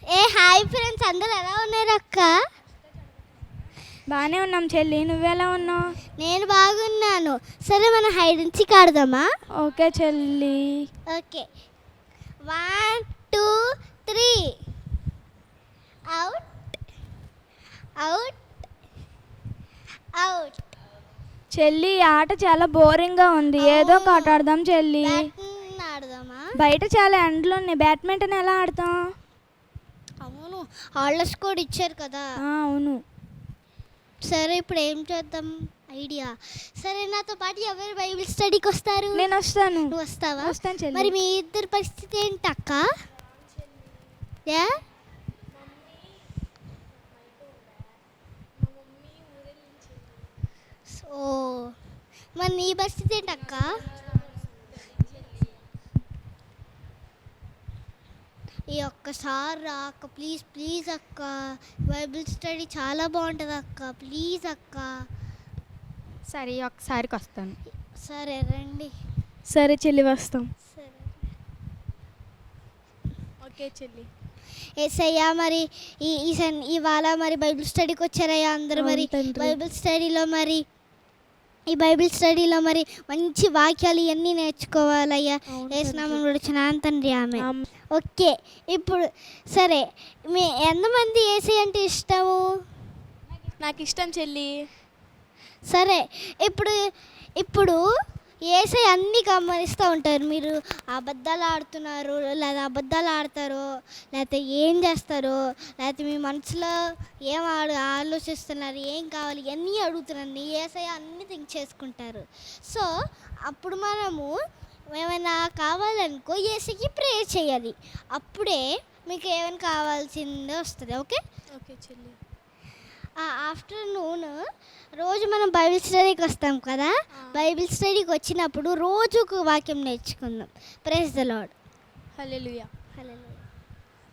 Hi friends, అందరు ఎలా ఉన్నారు అక్క? బాగానే ఉన్నాం చెల్లి, నువ్వెలా ఉన్నావు? నేను బాగున్నాను. సరే మనం హైడ్ అండ్ సీక్ ఆడదామా? ఓకే చెల్లి. ఓకే, 1 2 3. Out out out. చెల్లి ఈ ఆట చాలా బోరింగ్గా ఉంది, ఏదో ఒక ఆట ఆడదాం చెల్లి. బ్యాడ్మింటన్ ఆడదామా? బయట చాలా ఎండలు ఉన్నాయి, బ్యాడ్మింటన్ ఎలా ఆడతాం? అవును, హాలిడేస్ కూడా ఇచ్చారు కదా. అవును. సరే ఇప్పుడు ఏం చేద్దాం ఐడియా? సరే నాతో పాటు ఎవరు బైబిల్ స్టడీకి వస్తారు? నేను వస్తాను. నువ్వు వస్తావా? వస్తాను చెల్లి. మరి మీ ఇద్దరి పరిస్థితి ఏంటి అక్క? యా ఓ, మరి నీ పరిస్థితి ఏంటి అక్క? ఈ ఒక్కసారి రా అక్క, ప్లీజ్ ప్లీజ్ అక్క. బైబిల్ స్టడీ చాలా బాగుంటుంది అక్క, ప్లీజ్ అక్క. సరే ఒక్కసారికి వస్తాను. సరే రండి. సరే చెల్లి వస్తాం. సరే. ఓకే చెల్లి. ఏసయ్యా, మరి ఇవాళ మరి బైబిల్ స్టడీకి వచ్చారయ్యా అందరూ. మరి ఈ బైబిల్ స్టడీలో మరి మంచి వాక్యాలు ఇవన్నీ నేర్చుకోవాలయ్యా. ఏసునామం వచ్చిన తండ్రి, ఆమె. ఓకే, ఇప్పుడు సరే, మీ ఎంతమంది ఏసై అంటే ఇష్టము? నాకు ఇష్టం చెల్లి. సరే, ఇప్పుడు ఏసై అన్నీ గమనిస్తూ ఉంటారు. మీరు అబద్ధాలు ఆడుతున్నారు లేదా అబద్ధాలు ఆడతారో, లేకపోతే ఏం చేస్తారో, లేకపోతే మీ మనసులో ఏం ఆలోచిస్తున్నారు, ఏం కావాలి, ఇవన్నీ అడుగుతున్నారు. ఏసై అన్నీ థింక్ చేసుకుంటారు. సో అప్పుడు మనము ఏమైనా కావాలనుకో ఏసైకి ప్రేయర్ చేయాలి. అప్పుడే మీకు ఏమైనా కావాల్సిందే వస్తుంది. ఓకే ఓకే చెల్లి. ఆఫ్టర్నూన్ రోజు మనం బైబిల్ స్టడీకి వస్తాం కదా. బైబిల్ స్టడీకి వచ్చినప్పుడు రోజుకు వాక్యం నేర్చుకుందాం. Praise the Lord. Hallelujah. Hallelujah.